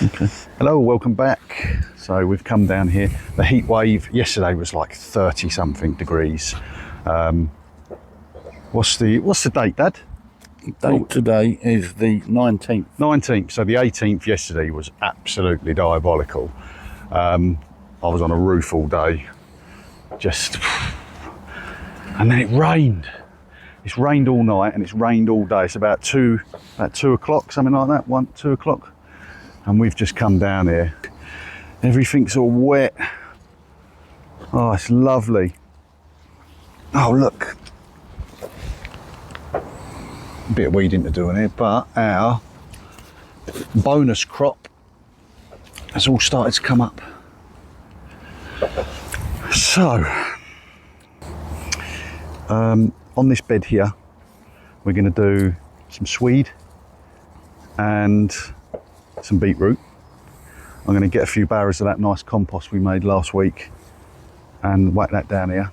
Okay. Hello, welcome back. So we've come down here. The heat wave yesterday was like 30 something degrees. What's the date, Dad? Date today is the 19th. 19th. So the 18th yesterday was absolutely diabolical. I was on a roof all day, and then it rained. It's rained all night and it's rained all day. It's about 2 o'clock, something like that, 2 o'clock. And we've just come down here. Everything's all wet. Oh, it's lovely. Oh, look. A bit of weeding to do in here, but our bonus crop has all started to come up. So, on this bed here, we're going to do some swede and some beetroot. I'm going to get a few barrows of that nice compost we made last week and whack that down here.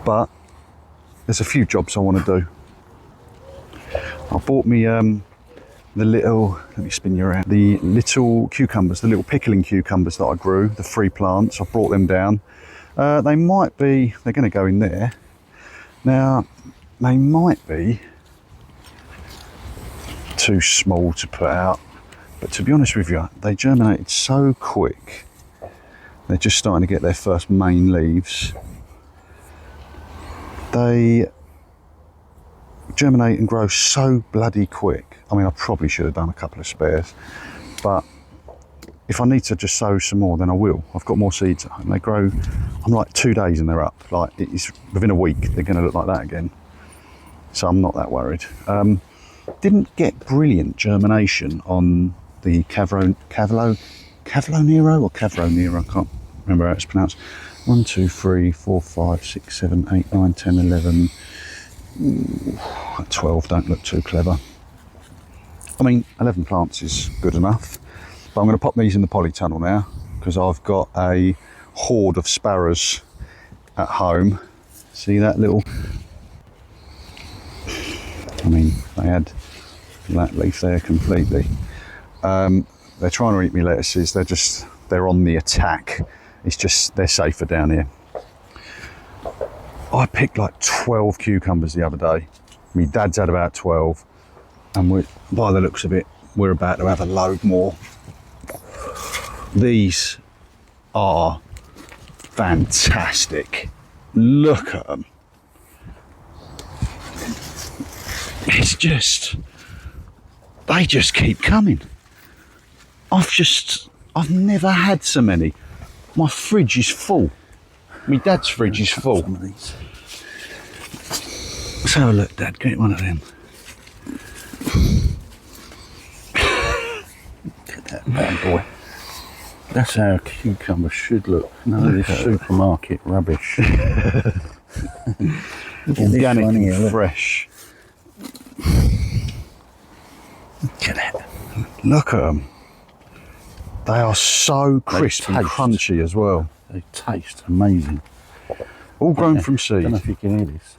But there's a few jobs I want to do. I bought me the little, let me spin you around, the little cucumbers, the little pickling cucumbers that I grew, the 3 plants. I brought them down. They're going to go in there. Now, they might be too small to put out, but to be honest with you, they germinated so quick. They're just starting to get their first main leaves. They germinate and grow so bloody quick. I mean, I probably should have done a couple of spares, but if I need to just sow some more, then I will. I've got more seeds and they grow. I'm like 2 days and they're up. Like, it's within a week, they're going to look like that again. So I'm not that worried. Didn't get brilliant germination on the Cavronero, I can't remember how it's pronounced. 1, 2, 3, 4, 5, 6, 7, 8, 9, 10, 11, 12 don't look too clever. I mean, 11 plants is good enough, but I'm going to pop these in the polytunnel now because I've got a horde of sparrows at home. See that little, I mean, they had that leaf there completely. They're trying to eat me lettuces. They're on the attack. It's just, they're safer down here. I picked like 12 cucumbers the other day. My dad's had about 12. And by the looks of it, we're about to have a load more. These are fantastic. Look at them. It's just, they just keep coming. I've never had so many. My fridge is full. My dad's fridge is full. Let's have a look, Dad. Get one of them. Get that bad boy. That's how a cucumber should look. None of this supermarket rubbish. Organic and fresh. Look at that. Look at them. They are so crisp and crunchy as well. They taste amazing. All grown from seed. I don't know if you can hear this.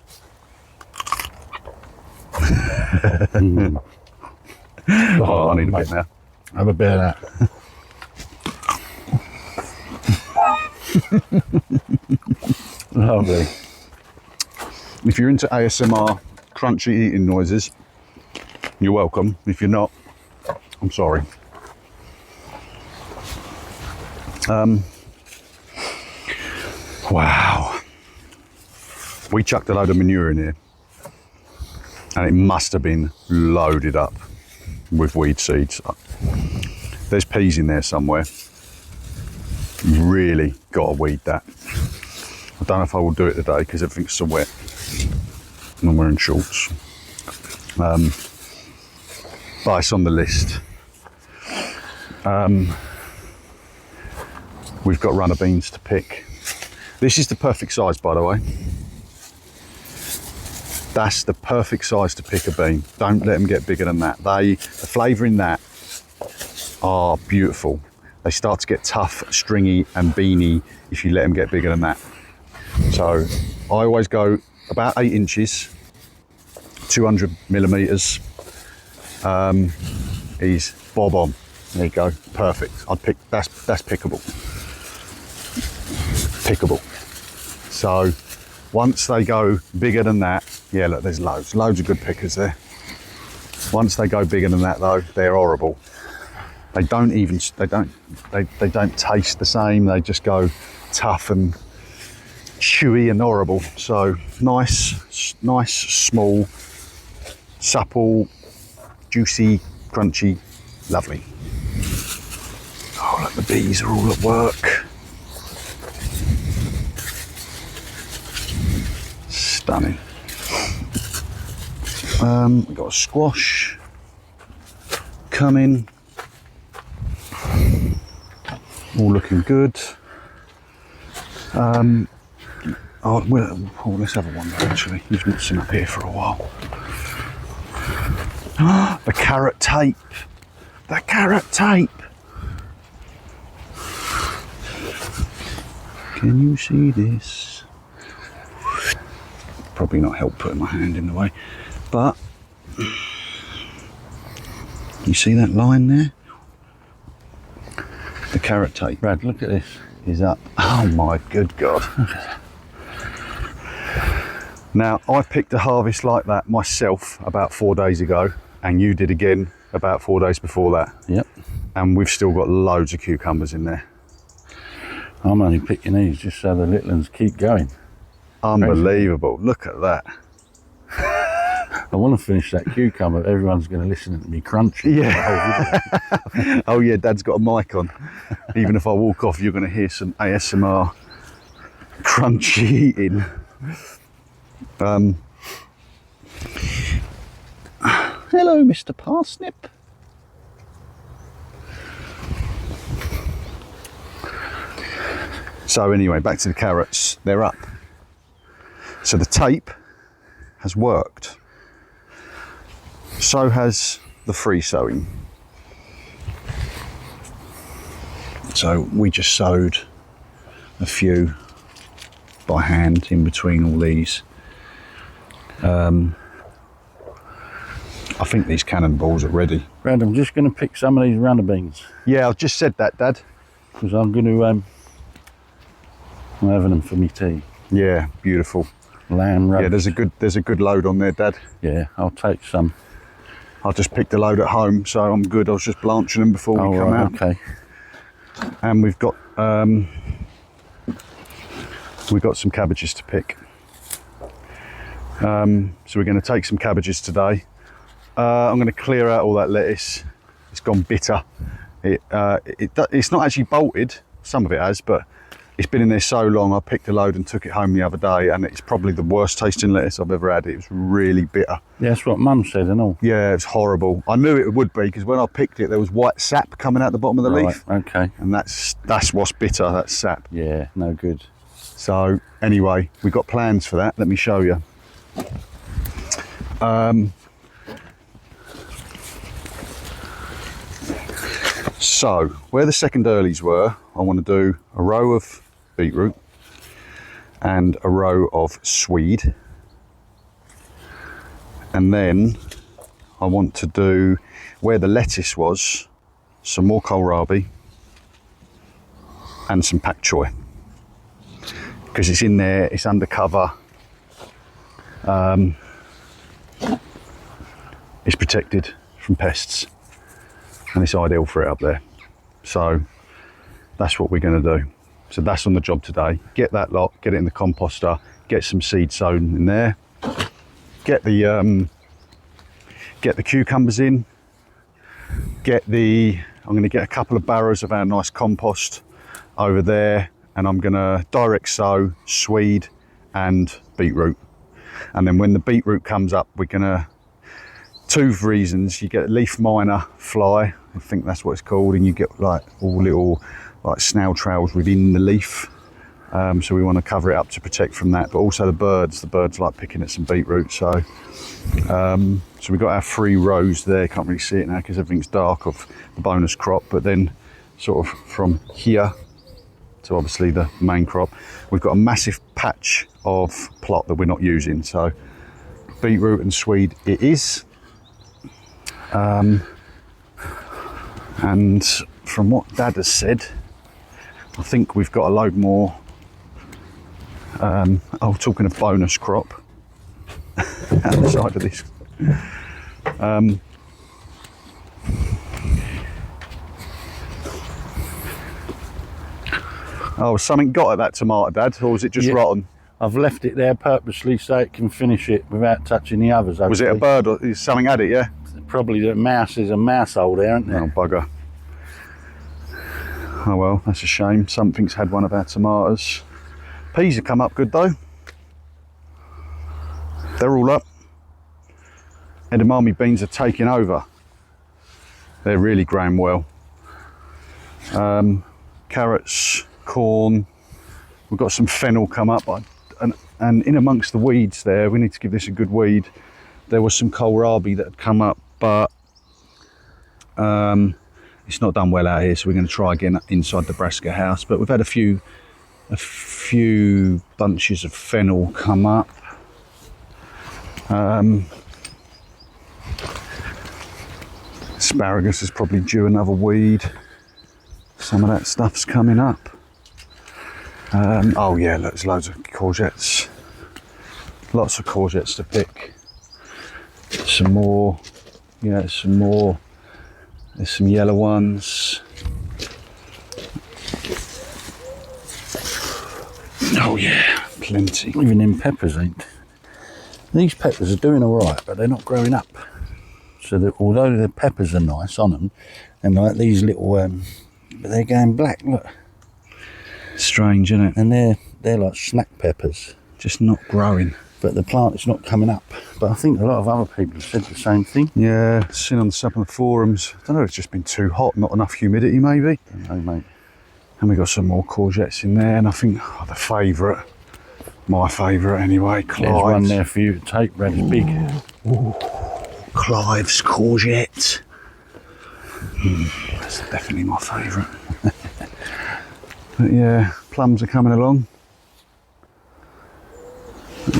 Oh, I need a bit now. Have a bit of that. Lovely. If you're into ASMR crunchy eating noises, you're welcome. If you're not, I'm sorry. Wow. We chucked a load of manure in here and it must have been loaded up with weed seeds. There's peas in there somewhere. Really gotta weed that. I don't know if I will do it today because everything's so wet and I'm wearing shorts. But it's on the list. We've got runner beans to pick. This is the perfect size, by the way. That's the perfect size to pick a bean. Don't let them get bigger than that. The flavour in that are beautiful. They start to get tough, stringy and beany if you let them get bigger than that. So I always go about 8 inches, 200 millimetres. is bob on. There you go, perfect. I'd pick, that's pickable. Pickable. So once they go bigger than that, yeah, look, there's loads of good pickers there. Once they go bigger than that though, they're horrible. They don't taste the same. They just go tough and chewy and horrible. So nice, small, supple, juicy, crunchy, lovely. Oh, look, the bees are all at work. Stunning. We've got a squash coming. All looking good. Let's have a wander actually. You've not seen up here for a while. The carrot tape. The carrot tape. Can you see this? Probably not help putting my hand in the way, but you see that line there? The carrot tape. Brad, look at this. Is up. Oh my good God. Now, I picked a harvest like that myself about 4 days ago, and you did again about 4 days before that. Yep. And we've still got loads of cucumbers in there. I'm only picking these just so the little ones keep going. Unbelievable. Look at that. I want to finish that cucumber. Everyone's going to listen to me crunchy. Yeah. Oh yeah, Dad's got a mic on. Even if I walk off, you're going to hear some ASMR crunchy eating. Hello, Mr. Parsnip. So anyway, back to the carrots. They're up. So the tape has worked. So has the free sowing. So we just sowed a few by hand in between all these. I think these cannonballs are ready. Brad, I'm just going to pick some of these runner beans. Yeah, I've just said that, Dad. Because I'm going to, I'm having them for me tea. Yeah, beautiful. Lamb roast. Yeah, there's a good load on there, Dad. Yeah, I'll take some. I just picked a load at home, so I'm good. I was just blanching them before we come out. Okay. And we've got some cabbages to pick. So we're going to take some cabbages today. I'm going to clear out all that lettuce. It's gone bitter. It's not actually bolted. Some of it has, but it's been in there so long. I picked a load and took it home the other day, and it's probably the worst tasting lettuce I've ever had. It was really bitter. Yeah, that's what Mum said and all. Yeah, it's horrible. I knew it would be, because when I picked it, there was white sap coming out the bottom of the leaf. Okay. And that's what's bitter, that's sap. Yeah, no good. So anyway, we've got plans for that. Let me show you. So where the second earlies were, I want to do a row of beetroot and a row of swede, and then I want to do where the lettuce was some more kohlrabi and some pak choi, because it's in there, it's undercover, it's protected from pests, and it's ideal for it up there. So that's what we're going to do. So that's on the job today. Get that lot, get it in the composter, get some seed sown in there, get the cucumbers in, I'm going to get a couple of barrows of our nice compost over there, and I'm going to direct sow swede and beetroot. And then when the beetroot comes up, we're going to, two reasons, you get a leaf miner fly, I think that's what it's called, and you get like all little like snail trails within the leaf. So we want to cover it up to protect from that, but also the birds like picking at some beetroot. So we've got our 3 rows there. Can't really see it now because everything's dark of the bonus crop, but then sort of from here to obviously the main crop, we've got a massive patch of plot that we're not using. So beetroot and swede it is. And from what Dad has said, I think we've got a load more. Talking of bonus crop out the side of this. Was something got at that tomato, Dad, or was it just rotten? I've left it there purposely so it can finish it without touching the others. Hopefully. Was it a bird or is something at it, yeah? Probably the mouse. There's a mouse hole there, isn't there? Oh, bugger. Oh well, that's a shame. Something's had one of our tomatoes. Peas have come up good though. They're all up. Edamame beans are taking over. They're really growing well. Carrots, corn. We've got some fennel come up. And in amongst the weeds there, we need to give this a good weed. There was some kohlrabi that had come up, but it's not done well out here, so we're going to try again inside the brassica house. But we've had a few bunches of fennel come up. Asparagus is probably due another weed. Some of that stuff's coming up. Oh yeah, there's loads of courgettes. Lots of courgettes to pick. Some more. Yeah, some more. There's some yellow ones. Oh yeah, plenty. Even in peppers ain't. These peppers are doing all right, but they're not growing up. So that although the peppers are nice on them, and like these little, but they're going black. Look. Strange, isn't it? And they're like snack peppers, just not growing. But the plant is not coming up. But I think a lot of other people have said the same thing. Yeah, seen on some of the forums. I don't know, it's just been too hot, not enough humidity maybe. I don't know, mate. And we got some more courgettes in there, and I think the favourite, my favourite anyway, Clive's. There's one there for you to take, Brad. It's big. Ooh. Clive's courgette. That's definitely my favourite. But yeah, plums are coming along.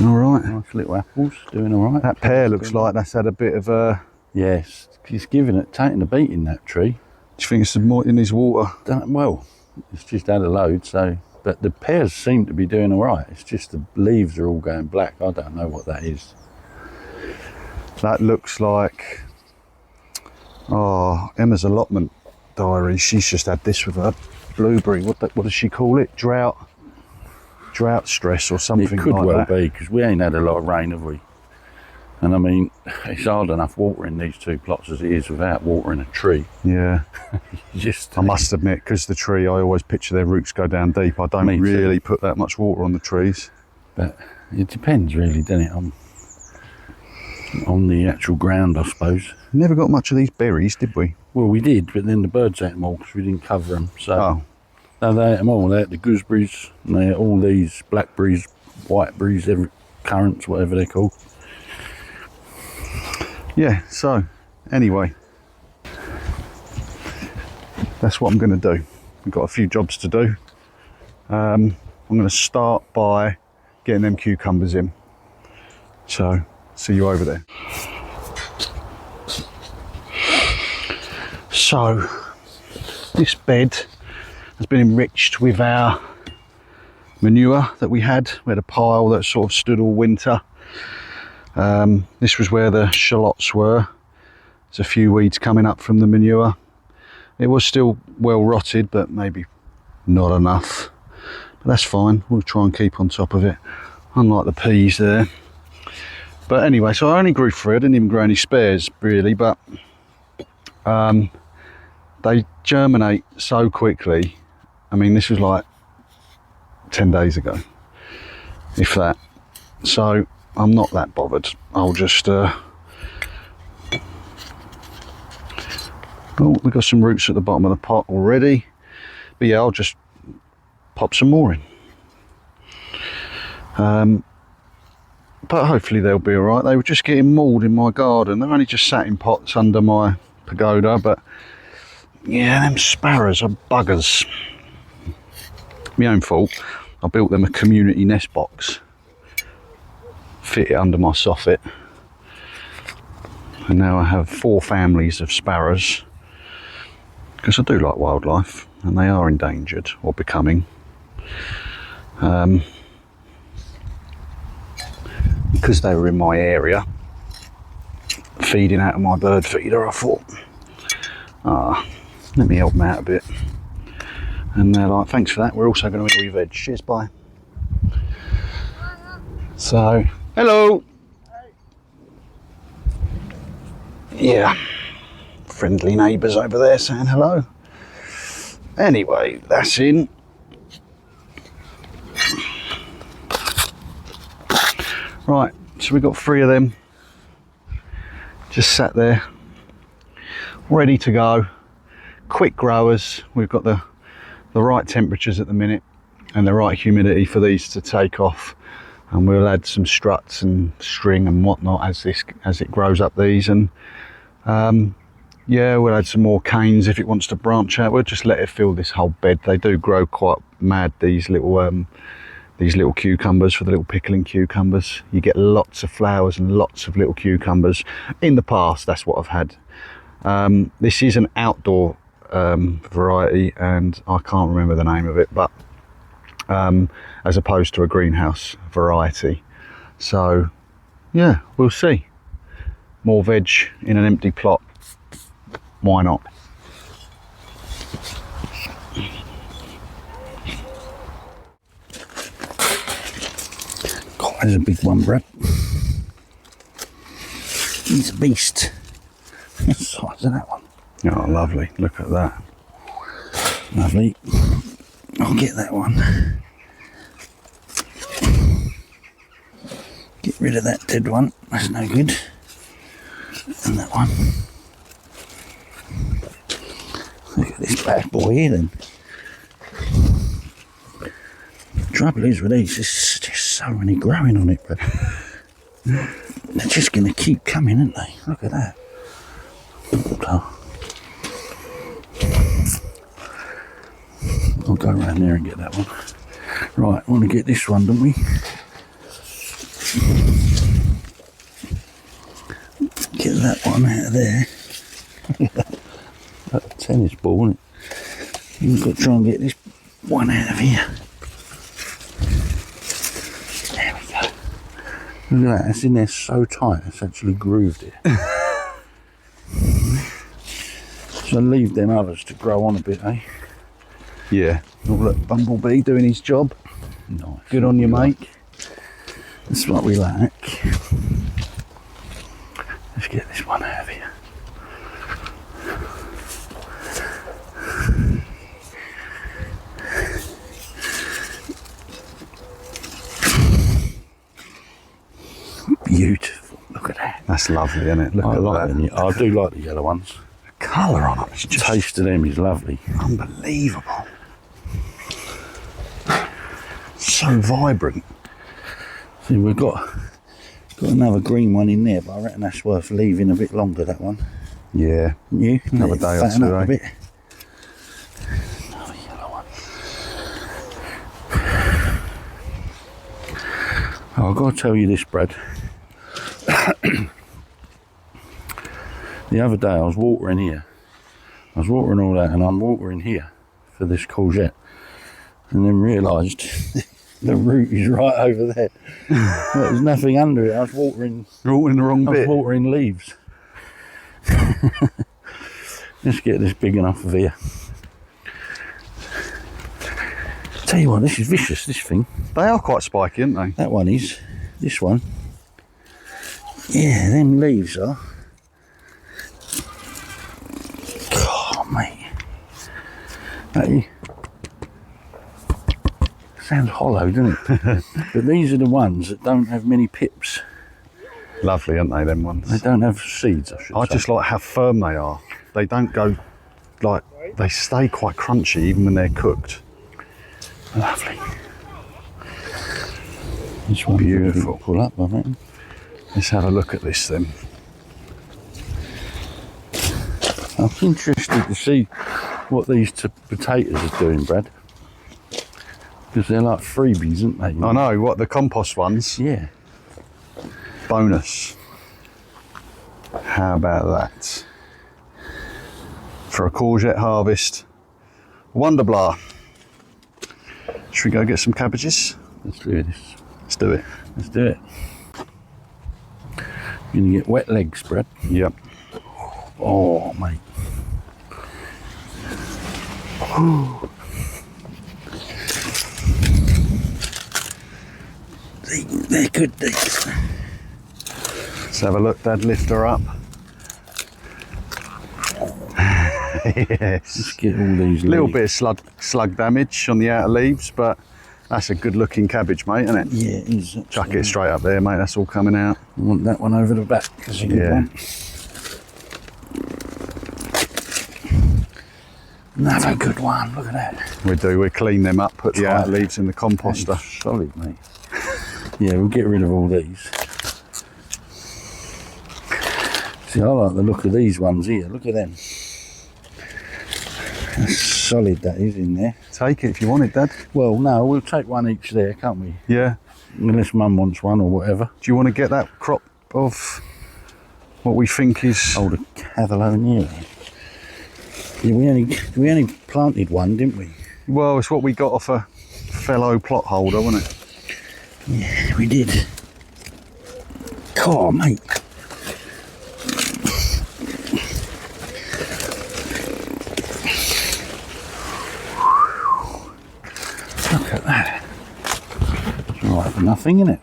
All right. Nice little apples, doing all right. That pear looks like that's had a bit of a... Yes, he's taking a beating, that tree. Do you think it's in his water? Well, it's just had a load, so... But the pears seem to be doing all right. It's just the leaves are all going black. I don't know what that is. That looks like... Oh, Emma's Allotment Diaries. She's just had this with her blueberry. What does she call it? Drought stress or something like that. It could well be, because we ain't had a lot of rain, have we? And I mean, it's hard enough watering these two plots as it is without watering a tree. Yeah. I must admit, because the tree, I always picture their roots go down deep. I don't really put that much water on the trees. But it depends really, doesn't it, on the actual ground, I suppose. Never got much of these berries, did we? Well, we did, but then the birds ate them all because we didn't cover them. So. Oh. No, they ate them all. They ate the gooseberries, and they ate all these blackberries, whiteberries, currants, whatever they're called. Yeah, so anyway, that's what I'm going to do. We've got a few jobs to do. I'm going to start by getting them cucumbers in. So, see you over there. So, this bed has been enriched with our manure that we had. We had a pile that sort of stood all winter. This was where the shallots were. There's a few weeds coming up from the manure. It was still well rotted, but maybe not enough. But that's fine, we'll try and keep on top of it, unlike the peas there. But anyway, so I only grew 3, I didn't even grow any spares really, but they germinate so quickly. I mean, this was like 10 days ago, if that. So I'm not that bothered. I'll just oh, we've got some roots at the bottom of the pot already, but yeah, I'll just pop some more in. But hopefully they'll be all right. They were just getting mauled in my garden. They're only just sat in pots under my pagoda, but yeah, them sparrows are buggers. My own fault. I built them a community nest box, fit it under my soffit, and now I have 4 families of sparrows. because I do like wildlife, and they are endangered or becoming. Because they were in my area, feeding out of my bird feeder, I thought, let me help them out a bit. And they're like, thanks for that, we're also going to eat all your veg. Cheers, bye. So, hello. Yeah, friendly neighbours over there saying hello. Anyway, that's in. Right, so we've got 3 of them just sat there, ready to go. Quick growers. We've got the right temperatures at the minute and the right humidity for these to take off, and we'll add some struts and string and whatnot as it grows up these, and yeah, we'll add some more canes if it wants to branch out. We'll just let it fill this whole bed. They do grow quite mad, these little cucumbers, for the little pickling cucumbers. You get lots of flowers and lots of little cucumbers. In the past, that's what I've had. This is an outdoor variety, and I can't remember the name of it, but as opposed to a greenhouse variety. So yeah, we'll see. More veg in an empty plot. Why not? God, there's a big one, Brad. He's a beast. The size of that one. Oh, lovely. Look at that. Lovely. I'll get that one. Get rid of that dead one. That's no good. And that one. Look at this bad boy here then. The trouble is with these, there's just so many growing on it, but they're just going to keep coming, aren't they? Look at that. So, I'll go around there and get that one. Right, I want to get this one, don't we? Get that one out of there. Like a tennis ball, isn't it? You've got to try and get this one out of here. There we go. Look at that, it's in there so tight, it's actually grooved it. So leave them others to grow on a bit, eh? Yeah. Oh, look, Bumblebee doing his job. Nice. Good on you, mate. That's what we like. Let's get this one out of here. Beautiful. Look at that. That's lovely, isn't it? Look I at like that. them. I do like the yellow ones. The colour on them is The just taste of them is lovely. unbelievable. So vibrant. See, we've got another green one in there, but I reckon that's worth leaving a bit longer, that one. Yeah. You? Another day or two, up eh? a bit. Another yellow one. Oh, I've got to tell you this, Brad. The other day I was watering here. I was watering all that, and I'm watering here for this courgette. And then realised the root is right over there. There's nothing under it. I was watering. You're all in the wrong I was bit. watering leaves. Let's get this big enough of here. Tell you what, this is vicious, this thing. They are quite spiky, aren't they? That one is. This one. Yeah, them leaves are. God, mate. Hey. Sounds hollow, doesn't it? But these are the ones that don't have many pips. Lovely, aren't they, them ones? They don't have seeds, I should I say. just like how firm they are. They don't go, like, they stay quite crunchy even when they're cooked. Lovely. This one's Beautiful. Pull up, I reckon. Let's have a look at this then. I'm interested to see what these potatoes are doing, Brad. Because they're like freebies, aren't they? I know, what, the compost ones? Yeah. Bonus. How about that? for a courgette harvest. Wonderblah. Should we go get some cabbages? Let's do this. Let's do it. Let's do it. You're gonna get wet legs, Brad. Yep. Oh, mate. They're good, these. Let's have a look, Dad. Lift her up. Yes. Let's get all these. A little bit of slug damage on the outer leaves, but that's a good looking cabbage, mate, isn't it? Yeah, it is. Chuck it straight up there, mate. That's all coming out. I want that one over the back. Yeah. Another good one. Look at that. We do. We clean them up, put the outer leaves in the composter. Solid, mate. Yeah, we'll get rid of all these. See, I like the look of these ones here. Look at them. That's solid, that is, in there. Take it if you want it, Dad. Well, no, we'll take one each there, can't we? Yeah. Unless Mum wants one or whatever. Do you want to get that crop of what we think is... Oh, the Catalonia. Yeah, we only planted one, didn't we? Well, it's what we got off a fellow plot holder, wasn't it? Yeah, we did. Oh, mate. Look at that. It's all right for nothing, isn't it?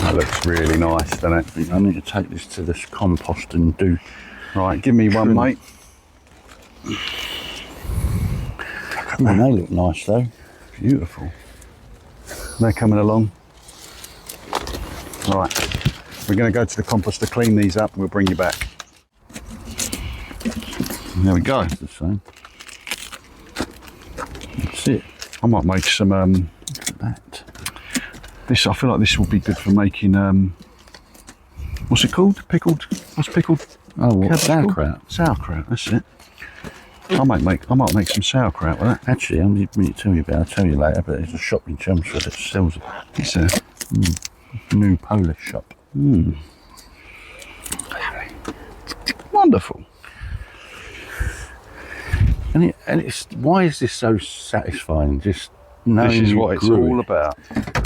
That looks really nice, doesn't it? I think I need to take this to this compost and do... Right, give me one, mate. Yeah, they look nice, though. Beautiful. They're coming along. Right, we're going to go to the compost to clean these up and we'll bring you back. There we go. It's the same. That's it. I might make some, Look at that. this, I feel like this will be good for making, what's it called? What's pickled? Oh, what? Cabbage called? Sauerkraut. Sauerkraut, that's it. I might make some sauerkraut with that. Actually, I'm going to tell you about it. I'll tell you later, but there's a shop in Chelmsford that sells it. Is there? New Polish shop. Wonderful. And it's why is this so satisfying? Just knowing This is you what it's grew all it. about.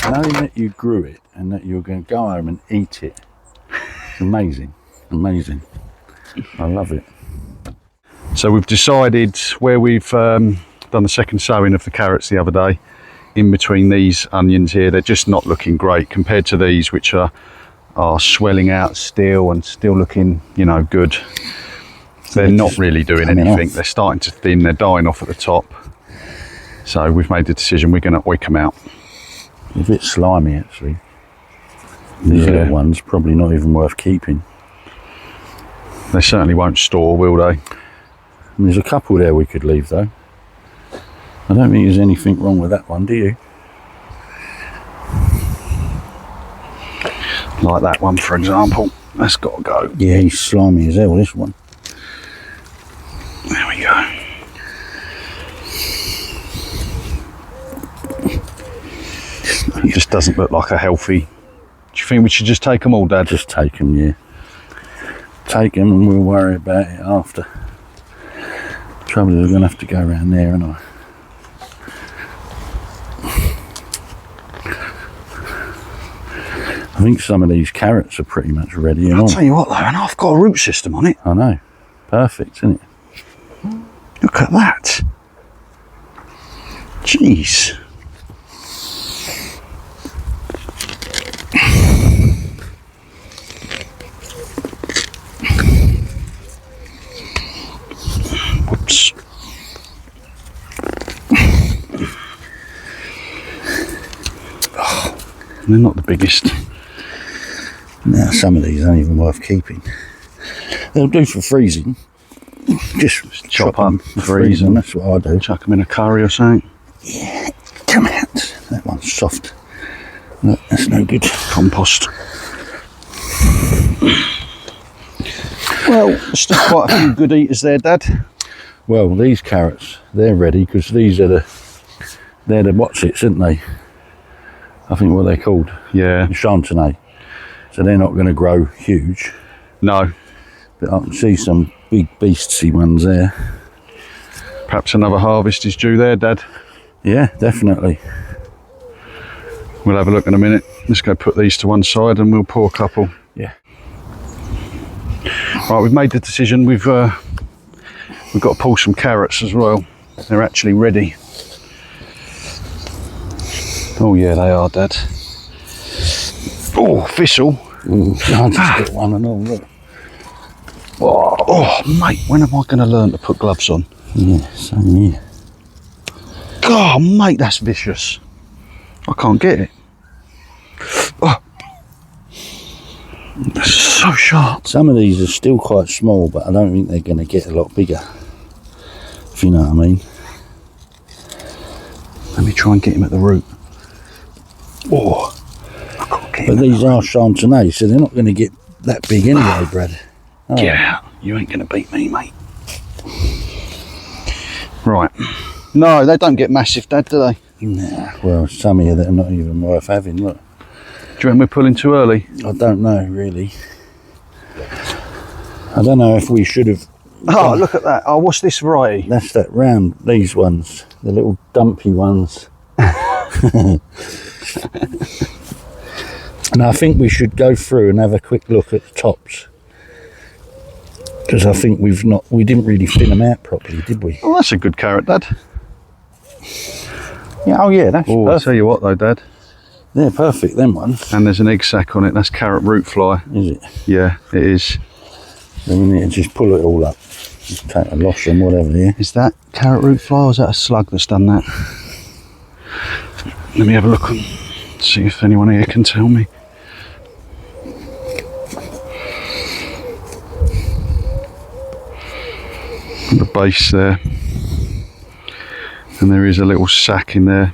Knowing that you grew it and that you're going to go home and eat it. It's amazing. Amazing. I love it. So we've decided where we've done the second sowing of the carrots the other day, in between these onions here, they're just not looking great compared to these, which are swelling out still and still looking, you know, good. They're not really doing anything. They're starting to thin, they're dying off at the top. So we've made the decision we're going to oik them out. A bit slimy, actually. These little ones probably not even worth keeping. They certainly won't store, will they? And there's a couple there we could leave, though. I don't think there's anything wrong with that one, do you? Like that one, for example. That's got to go. Yeah, he's slimy as hell, this one. There we go. It just doesn't look like a healthy... Do you think we should just take them all, Dad? Just take them, yeah. Take them and we'll worry about it after. Trouble is, we're going to have to go around there, aren't I? I think some of these carrots are pretty much ready. I'll tell you what though, and I've got a root system on it. I know. Perfect, isn't it? Look at that. Jeez. Whoops. Oh, they're not the biggest. Now, some of these aren't even worth keeping. They'll do for freezing. Just Chop them, up, freeze them. That's what I do. Chuck them in a curry or something. Yeah, come out. That one's soft. Look, that's no good. Compost. Well, still quite a few good eaters there, Dad. Well, these carrots, they're ready because these are they're the what's-its, aren't they? I think what they're called. Yeah. Chantenay. So they're not going to grow huge. No. But I can see some big beastie ones there. Perhaps another harvest is due there, Dad. Yeah, definitely. We'll have a look in a minute. Let's go put these to one side and we'll pour a couple. Yeah. Right, we've made the decision. We've got to pull some carrots as well. They're actually ready. Oh yeah, they are, Dad. Oh, thistle. Ooh, I just got one and all, look. Oh, mate, when am I going to learn to put gloves on? Yeah, same here. God, mate, that's vicious. I can't get it. Oh. That's so sharp. Some of these are still quite small, but I don't think they're going to get a lot bigger, if you know what I mean. Let me try and get him at the root. Oh, I can't get him. But these are Chardonnay, so they're not going to get that big anyway, Brad. Oh. Get out. You ain't going to beat me, mate. Right. No, they don't get massive, Dad, do they? Nah, well, some here that are not even worth having, look. Do you reckon we're pulling too early? I don't know, really. I don't know if we should have... Oh, look at that. Oh, what's this variety? That's that round, these ones, the little dumpy ones. And I think we should go through and have a quick look at the tops. Because I think we didn't really thin them out properly, did we? Oh, that's a good carrot, Dad. Yeah, oh yeah, that's Oh, I'll perfect. tell you what though, Dad. They're perfect, them ones. And there's an egg sac on it. That's carrot root fly. Is it? Yeah, it is. Then we need to just pull it all up. Just take a loss and whatever, yeah. Is that carrot root fly or is that a slug that's done that? Let me have a look and see if anyone here can tell me. The base there. And there is a little sac in there.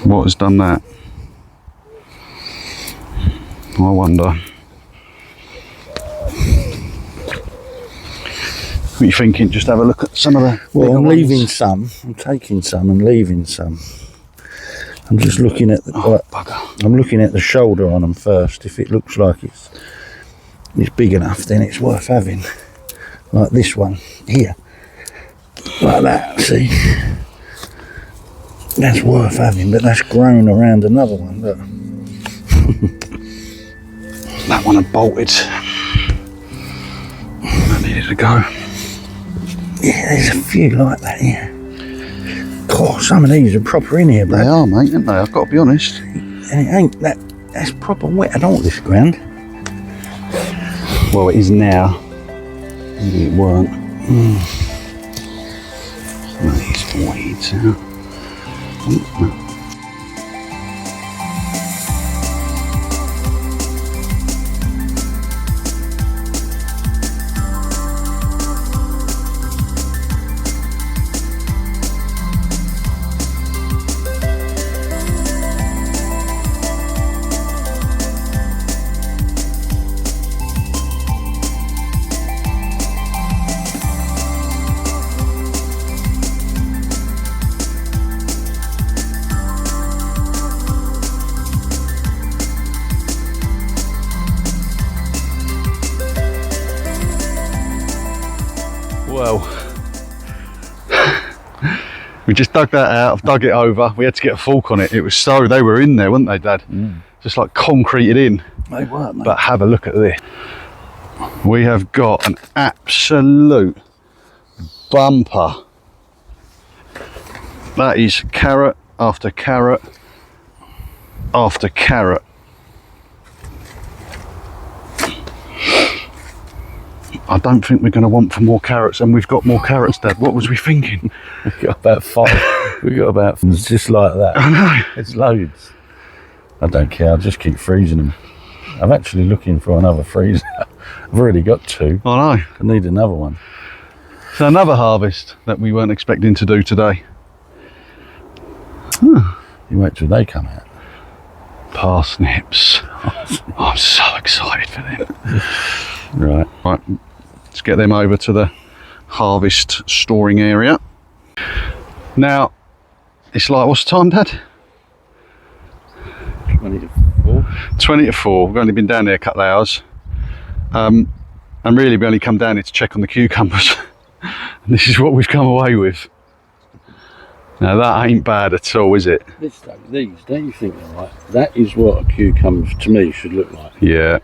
What has done that? I wonder. What are you thinking? Just have a look at some of the... Well, I'm bigger leaving ones? some. I'm taking some and leaving some. I'm just looking at the... Oh, bugger. I'm looking at the shoulder on them first. If it looks like it's big enough, then it's worth having. Like this one here. Like that, see? That's worth having, but that's grown around another one, look. That one had bolted. That needed to go. Yeah, there's a few like that here. God, some of these are proper in here, They Brad. are, mate, aren't they? I've got to be honest. And it ain't that... That's proper wet. I don't want this ground. Well, it is now. Maybe it weren't. Some of these weeds out. Well, we just dug that out, I've dug it over, we had to get a fork on it. It was so, they were in there, weren't they, Dad? Just like concreted in. They were, mate. But have a look at this. We have got an absolute bumper. That is carrot after carrot after carrot. I don't think we're going to want for more carrots, and we've got more carrots, Dad. What was we thinking? We got about 5. We got about... It's just like that. I know. It's loads. I don't care. I'll just keep freezing them. I'm actually looking for another freezer. I've already got 2. I know. I need another one. So another harvest that we weren't expecting to do today. You wait till they come out. Parsnips. I'm so excited for them. Right. Right, let's get them over to the harvest storing area. Now, it's like, what's the time, Dad? 20 to 4. 20 to 4. We've only been down there a couple of hours. And really we only come down here to check on the cucumbers. And this is what we've come away with. Now that ain't bad at all, is it? These, don't you think they're like? That is what a cucumber to me should look like. Yeah.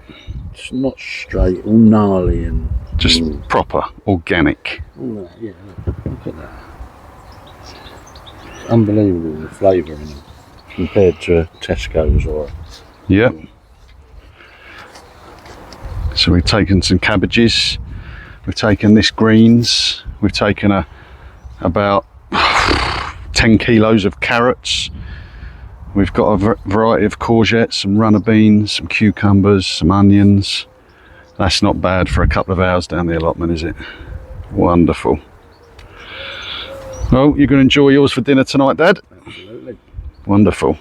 It's not straight, all gnarly and... Just proper, organic. All that, yeah, look at that. It's unbelievable the flavour in them compared to a Tesco's or... Yep. So we've taken some cabbages, we've taken this greens, we've taken about 10 kilos of carrots, we've got a variety of courgettes, some runner beans, some cucumbers, some onions. That's not bad for a couple of hours down the allotment, is it? Wonderful. Well, you're going to enjoy yours for dinner tonight, Dad? Absolutely. Wonderful.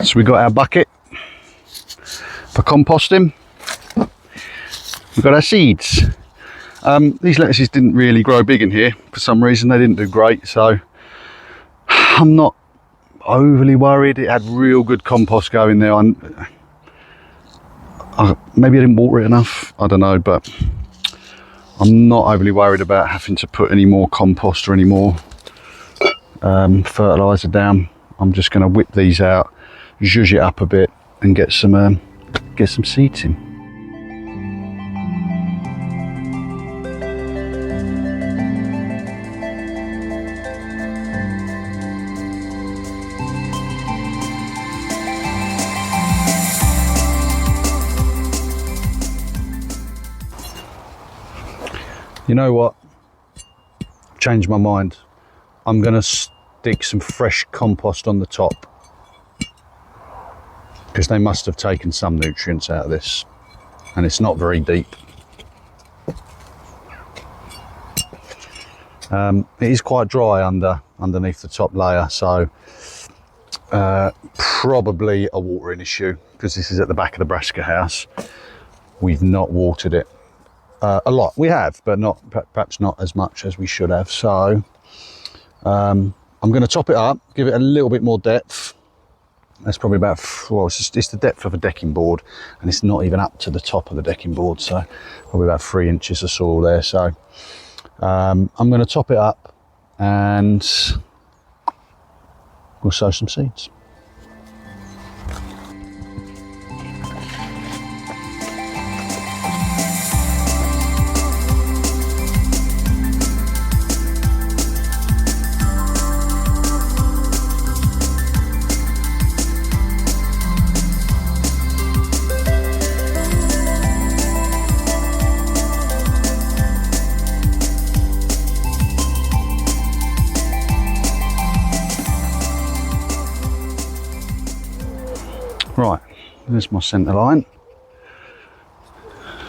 So we got our bucket for composting. We've got our seeds. These lettuces didn't really grow big in here for some reason. They didn't do great, so I'm not overly worried. It had real good compost going there. Maybe I didn't water it enough, I don't know, but I'm not overly worried about having to put any more compost or any more fertiliser down. I'm just going to whip these out, zhuzh it up a bit and get some seeds in. You know what? I've changed my mind. I'm going to stick some fresh compost on the top because they must have taken some nutrients out of this, and it's not very deep. It is quite dry underneath the top layer, so probably a watering issue because this is at the back of the brassica house. We've not watered it. A lot we have, but not perhaps not as much as we should have. So I'm going to top it up, give it a little bit more depth. That's probably about, well, it's the depth of a decking board, and it's not even up to the top of the decking board, so probably about 3 inches of soil there. So I'm going to top it up and we'll sow some seeds. Right, there's my centre line.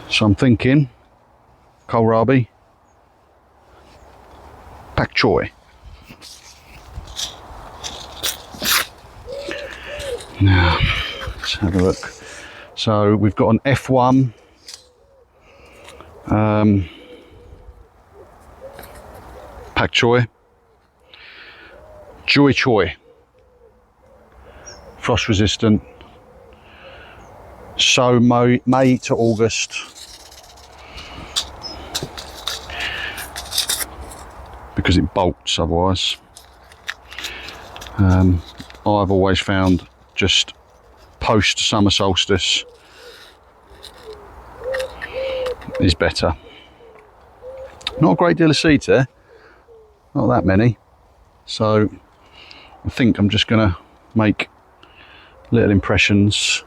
So I'm thinking kohlrabi, pak choi. Now, let's have a look. So we've got an F1, pak choi, joy choi, frost resistant. So May to August. Because it bolts otherwise. I've always found just post summer solstice is better. Not a great deal of seeds there, not that many. So I think I'm just gonna make little impressions.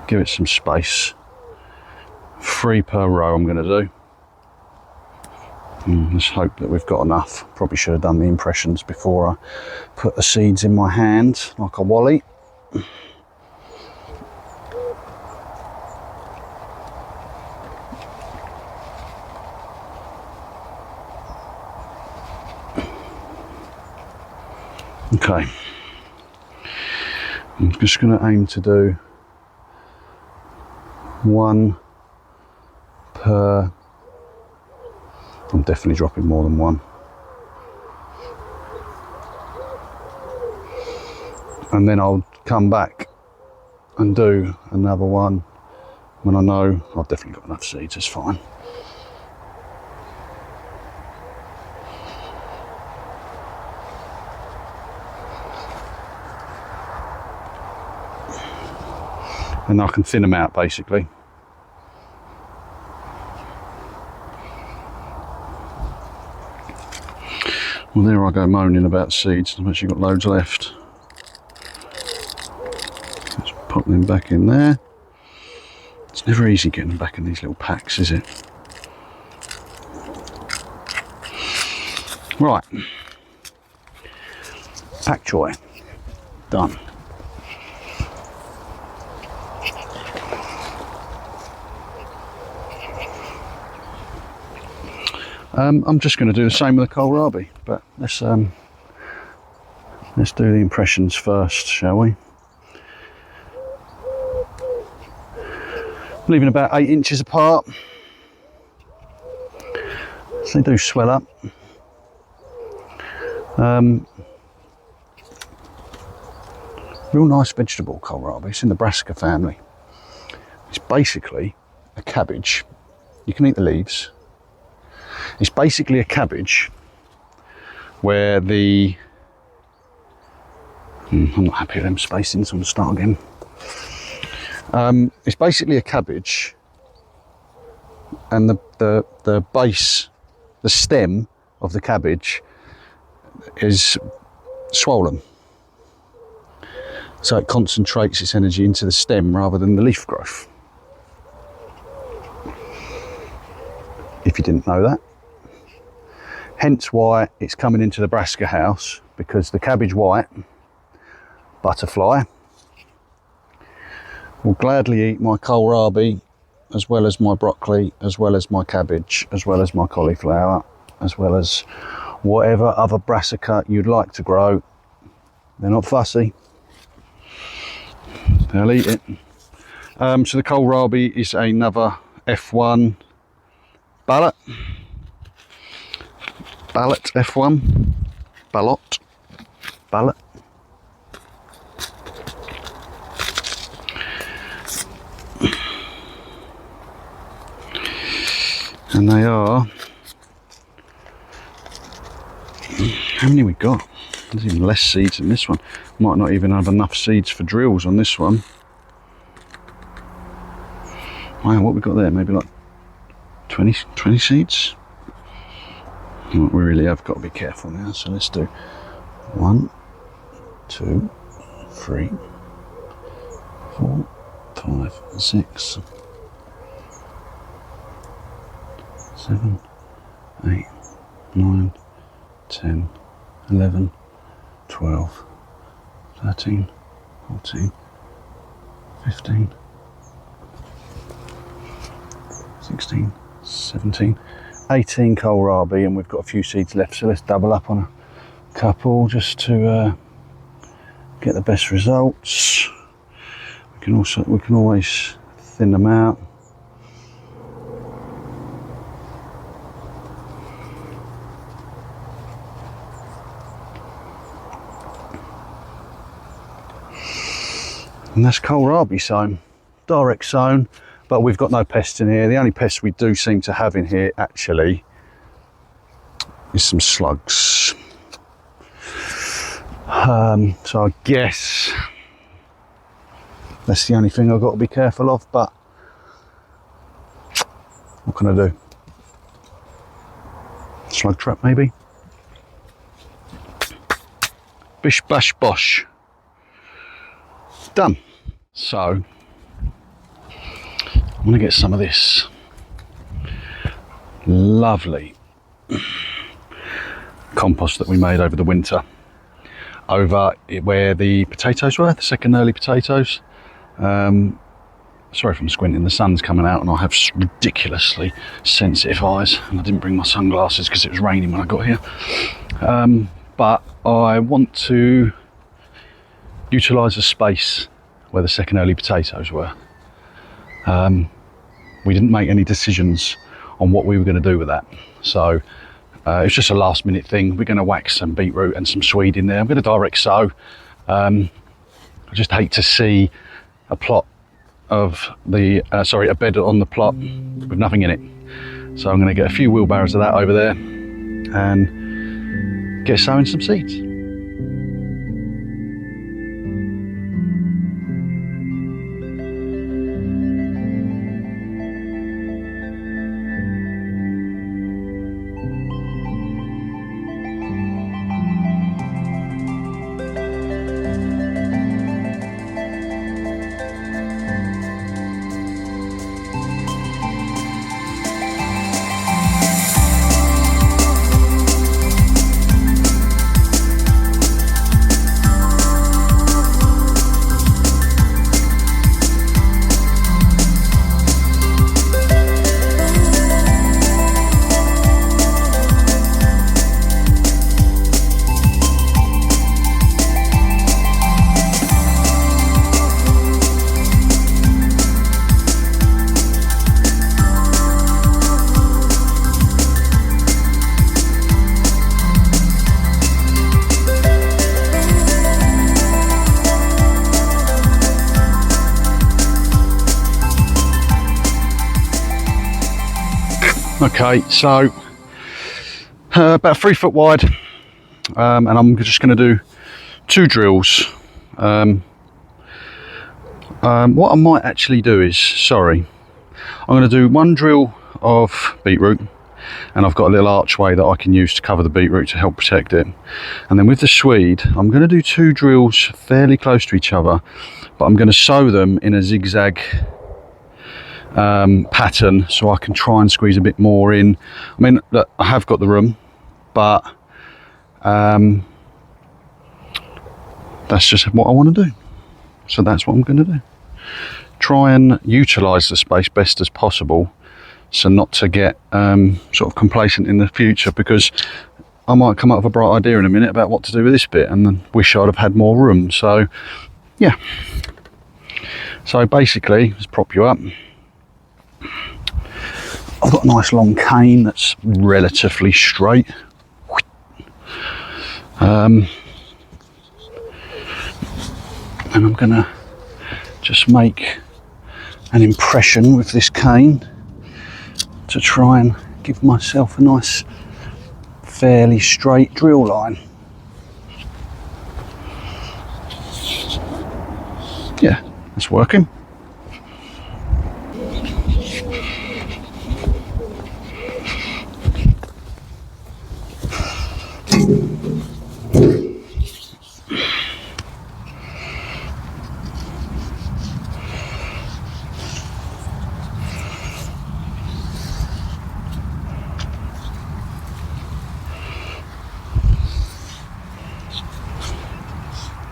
Give it some space. 3 per row I'm going to do. Let's hope that we've got enough. Probably should have done the impressions before I put the seeds in my hand like a wally. Okay, I'm just going to aim to do one per. I'm definitely dropping more than one. And then I'll come back and do another one when I know I've definitely got enough seeds. It's fine. And I can thin them out basically. Well, there I go moaning about seeds. I've actually got loads left. Let's pop them back in there. It's never easy getting them back in these little packs, is it? Right. Pack joy. Done. I'm just going to do the same with the kohlrabi, but let's do the impressions first, shall we? Leaving about 8 inches apart, so they do swell up. Real nice vegetable, kohlrabi. It's in the brassica family. It's basically a cabbage. You can eat the leaves. It's basically a cabbage where the... I'm not happy with them spacing, so I'm going to start again. It's basically a cabbage, and the base, the stem of the cabbage is swollen. So it concentrates its energy into the stem rather than the leaf growth. If you didn't know that. Hence why it's coming into the brassica house, because the cabbage white butterfly will gladly eat my kohlrabi, as well as my broccoli, as well as my cabbage, as well as my cauliflower, as well as whatever other brassica you'd like to grow. They're not fussy. They'll eat it. So the kohlrabi is another F1 ballot. Ballot F1. Ballot. Ballot. And they are... How many we got? There's even less seeds in this one. Might not even have enough seeds for drills on this one. Wow, what we got there? Maybe like 20 seeds? We really have got to be careful now, so let's do 1, 2, 3, 4, 5, 6, 7, 8, 9, 10, 11, 12, 13, 14, 15, 16, 17, 18 kohlrabi, and we've got a few seeds left, so let's double up on a couple just to get the best results. We can always thin them out. And that's kohlrabi sown, direct sown, but we've got no pests in here. The only pests we do seem to have in here actually is some slugs. So I guess that's the only thing I've got to be careful of, but what can I do? Slug trap maybe? Bish bash bosh. Done. So I'm going to get some of this lovely compost that we made over the winter over where the potatoes were, the second early potatoes. Sorry if I'm squinting, the sun's coming out and I have ridiculously sensitive eyes, and I didn't bring my sunglasses because it was raining when I got here. but I want to utilise the space where the second early potatoes were. We didn't make any decisions on what we were going to do with that, so it's just a last minute thing. We're going to whack some beetroot and some swede in there. I'm going to direct sow. I just hate to see a plot of the a bed on the plot with nothing in it. So I'm going to get a few wheelbarrows of that over there and get sowing some seeds. Okay, so about 3 foot wide, and I'm just going to do 2 drills. What I might actually do is, I'm going to do 1 drill of beetroot, and I've got a little archway that I can use to cover the beetroot to help protect it. And then with the swede, I'm going to do 2 drills fairly close to each other, but I'm going to sow them in a zigzag pattern, so I can try and squeeze a bit more in. I mean, look, I have got the room, but that's just what I want to do. So that's what I'm going to do. Try and utilise the space best as possible, so not to get sort of complacent in the future, because I might come up with a bright idea in a minute about what to do with this bit and then wish I'd have had more room. So yeah, so basically, let's prop you up. I've got a nice long cane that's relatively straight. And I'm gonna just make an impression with this cane to try and give myself a nice fairly straight drill line. Yeah, that's working.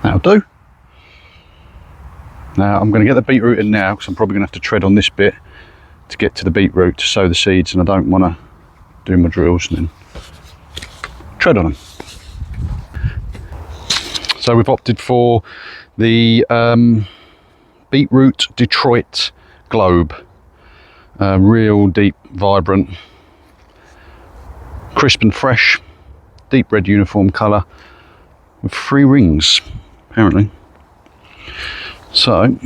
That'll do. Now I'm going to get the beetroot in now, because I'm probably going to have to tread on this bit to get to the beetroot to sow the seeds, and I don't want to do my drills and then tread on them. So we've opted for the beetroot Detroit Globe. Real deep, vibrant, crisp and fresh, deep red uniform colour with 3 rings apparently. So,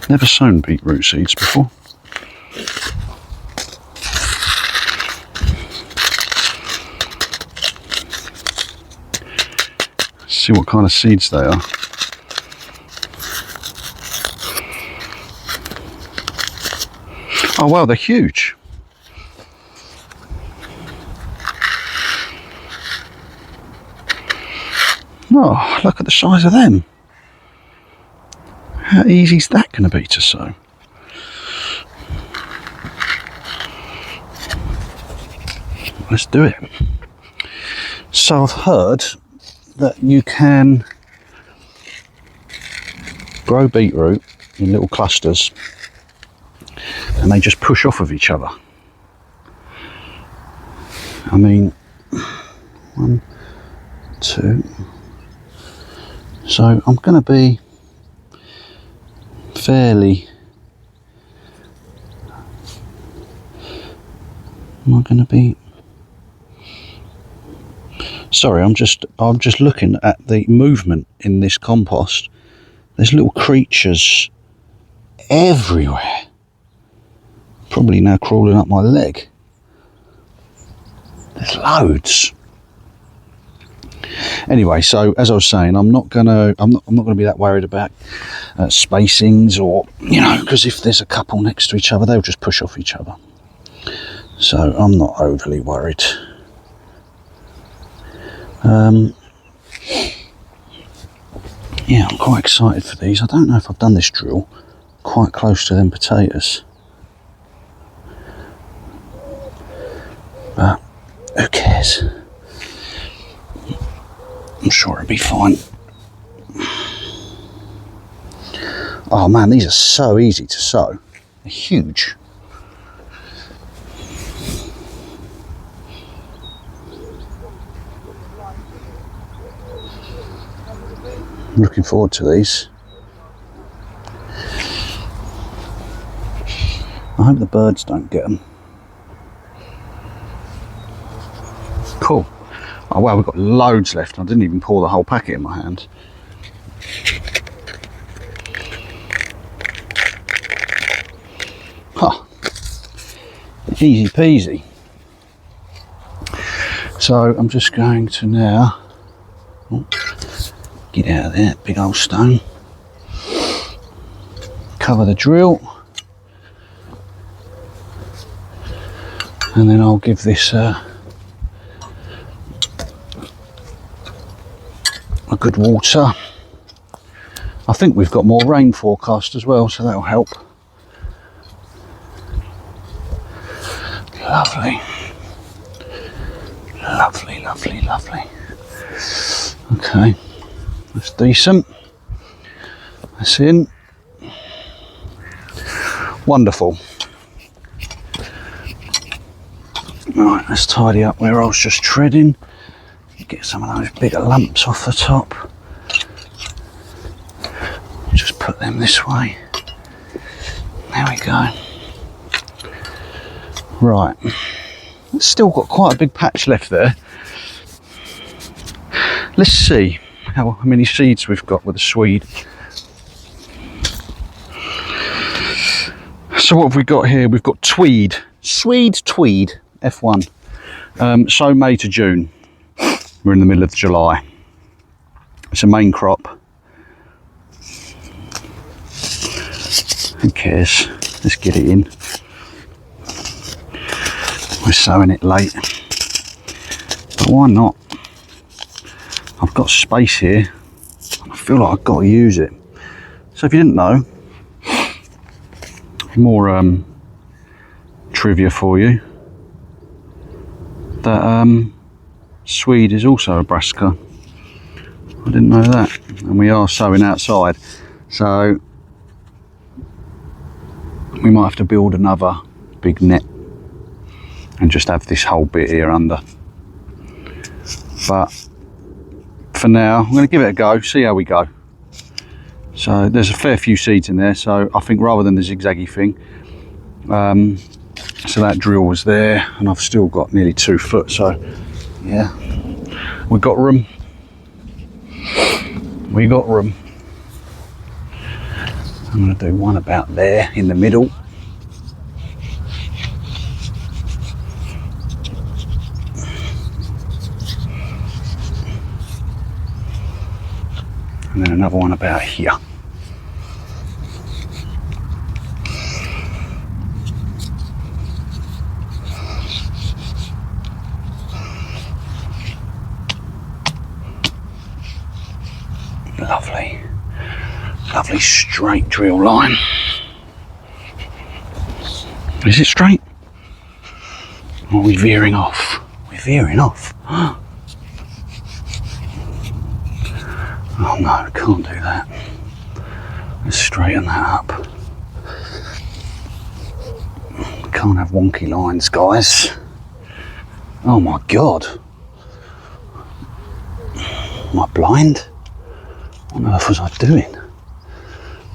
never sown beetroot seeds before. Let's see what kind of seeds they are. Oh wow, they're huge. Oh, look at the size of them. How easy is that going to be to sow? Let's do it. So I've heard that you can grow beetroot in little clusters and they just push off of each other. I mean, 1, 2. So I'm going to be fairly. Am I going to be? Sorry, I'm just looking at the movement in this compost. There's little creatures everywhere. Probably now crawling up my leg. There's loads. Anyway, so as I was saying, I'm not gonna be that worried about spacings, or because if there's a couple next to each other, they'll just push off each other. So I'm not overly worried. Yeah, I'm quite excited for these. I don't know if I've done this drill quite close to them potatoes, but who cares? I'm sure it'll be fine. Oh man, these are so easy to sow. They're huge. I'm looking forward to these. I hope the birds don't get them. Cool. Oh wow, we've got loads left. I didn't even pour the whole packet in my hand. Huh. Easy peasy. So I'm just going to now get out of there, big old stone. Cover the drill. And then I'll give this a good water. I think we've got more rain forecast as well, so that'll help. Lovely. Lovely, lovely, lovely. Okay, that's decent. That's in. Wonderful. Right, let's tidy up where I was just treading. Get some of those bigger lumps off the top. Just put them this way. There we go. Right, it's still got quite a big patch left there. Let's see how many seeds we've got with the Swede. So what have we got here? We've got Tweed, Tweed F1. So May to June. We're in the middle of July. It's a main crop. Who cares? Let's get it in. We're sowing it late, but why not? I've got space here. I feel like I've got to use it. So if you didn't know, more trivia for you. That Swede is also a brassica. I didn't know that. And we are sowing outside, so we might have to build another big net and just have this whole bit here under. But for now, I'm going to give it a go, see how we go. So there's a fair few seeds in there, so I think rather than the zigzaggy thing, so that drill was there, and I've still got nearly 2 foot, so yeah, we got room. We got room. I'm going to do one about there in the middle. And then another one about here. Lovely, lovely straight drill line. Is it straight? Or are we veering off? We're veering off. Oh no, can't do that. Let's straighten that up. Can't have wonky lines, guys. Oh my God. Am I blind? What on earth was I doing?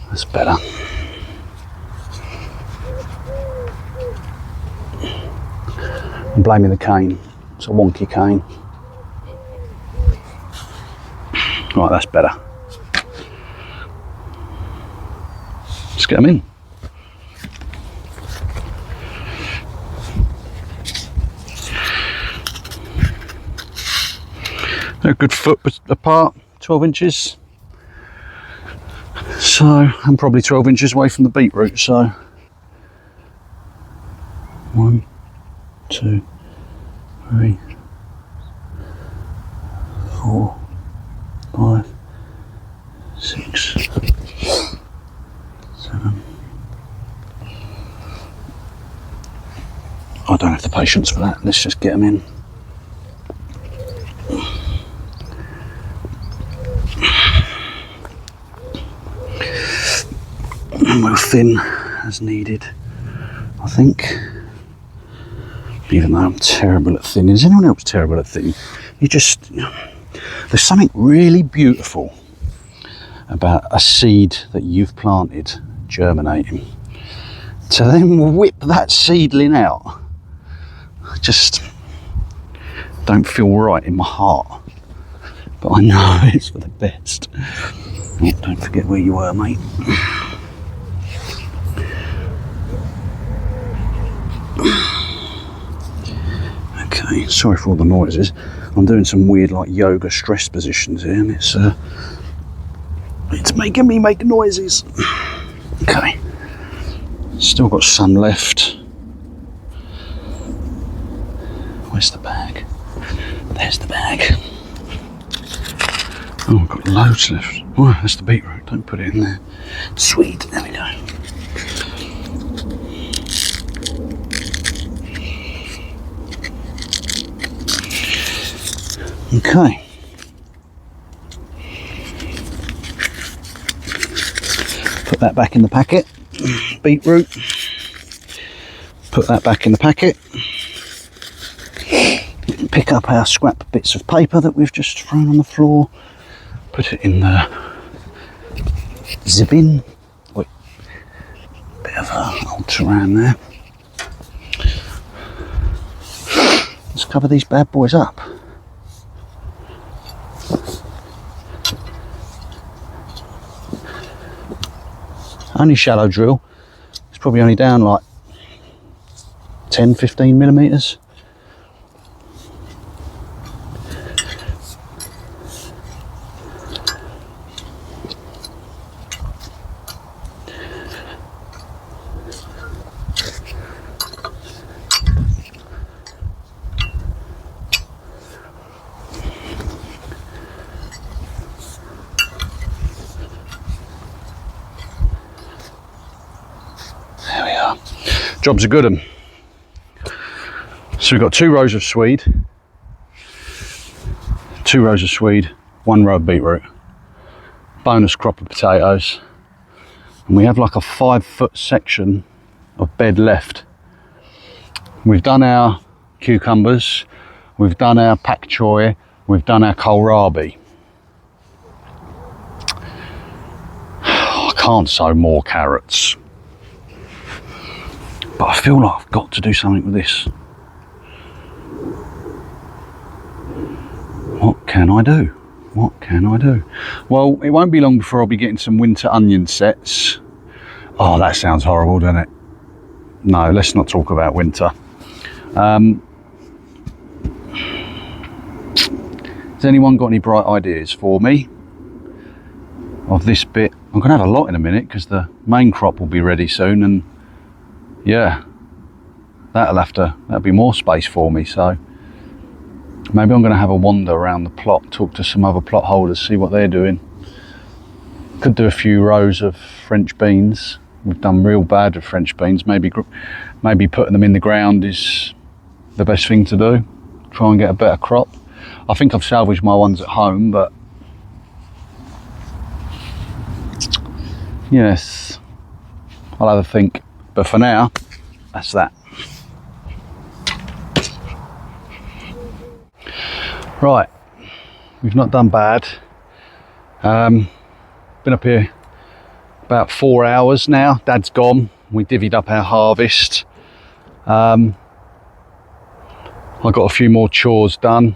That's better. I'm blaming the cane. It's a wonky cane. Right, that's better. Let's get them in. They're a good foot apart, 12 inches. So, I'm probably 12 inches away from the beetroot, so 1, 2, 3, 4, 5, 6, 7. I don't have the patience for that. Let's just get them in. And we'll thin as needed, I think. Even though I'm terrible at thinning. Is anyone else terrible at thinning? There's something really beautiful about a seed that you've planted germinating. To then whip that seedling out, I just don't feel right in my heart. But I know it's for the best. Oh, don't forget where you were, mate. Okay, sorry for all the noises. I'm doing some weird like yoga stress positions here, and it's making me make noises. Okay, still got some left. Where's the bag? There's the bag. Oh, I've got loads left. Oh, that's the beetroot. Don't put it in there. Sweet. There we go. Okay. Put that back in the packet. Beetroot. Put that back in the packet. Pick up our scrap bits of paper that we've just thrown on the floor. Put it in the bin. Wait, bit of a old terrain there. Let's cover these bad boys up. Only shallow drill. It's probably only down like 10-15 millimeters. Job's a good one. So we've got 2 rows of swede, 2 rows of swede, 1 row of beetroot, bonus crop of potatoes, and we have like a 5-foot section of bed left. We've done our cucumbers, we've done our pak choy, we've done our kohlrabi. I can't sow more carrots. But I feel like I've got to do something with this. What can I do? What can I do? Well, it won't be long before I'll be getting some winter onion sets. Oh, that sounds horrible, doesn't it? No, let's not talk about winter. Has anyone got any bright ideas for me of this bit? I'm going to have a lot in a minute because the main crop will be ready soon, and yeah, that'll be more space for me. So maybe I'm going to have a wander around the plot, talk to some other plot holders, see what they're doing. Could do a few rows of French beans. We've done real bad with French beans. Maybe putting them in the ground is the best thing to do. Try and get a better crop. I think I've salvaged my ones at home, but yes, I'll have a think. But for now, that's that. Right, we've not done bad. Been up here about 4 hours now. Dad's gone. We divvied up our harvest. I got a few more chores done.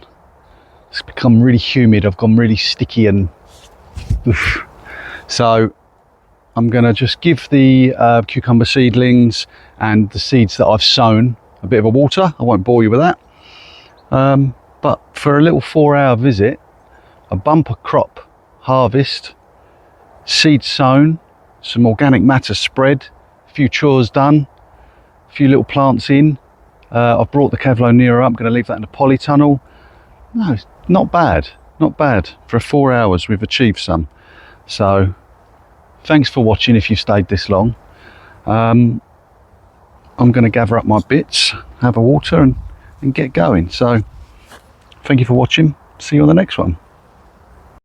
It's become really humid. I've gone really sticky and oof. So I'm going to just give the cucumber seedlings and the seeds that I've sown a bit of a water. I won't bore you with that. But for a little 4-hour visit, a bumper crop harvest, seed sown, some organic matter spread, a few chores done, a few little plants in. I've brought the Cavlonia up. I'm going to leave that in the polytunnel. No, not bad, not bad. For 4 hours we've achieved some. So thanks for watching if you stayed this long. I'm going to gather up my bits, have a water and get going. So thank you for watching. See you on the next one.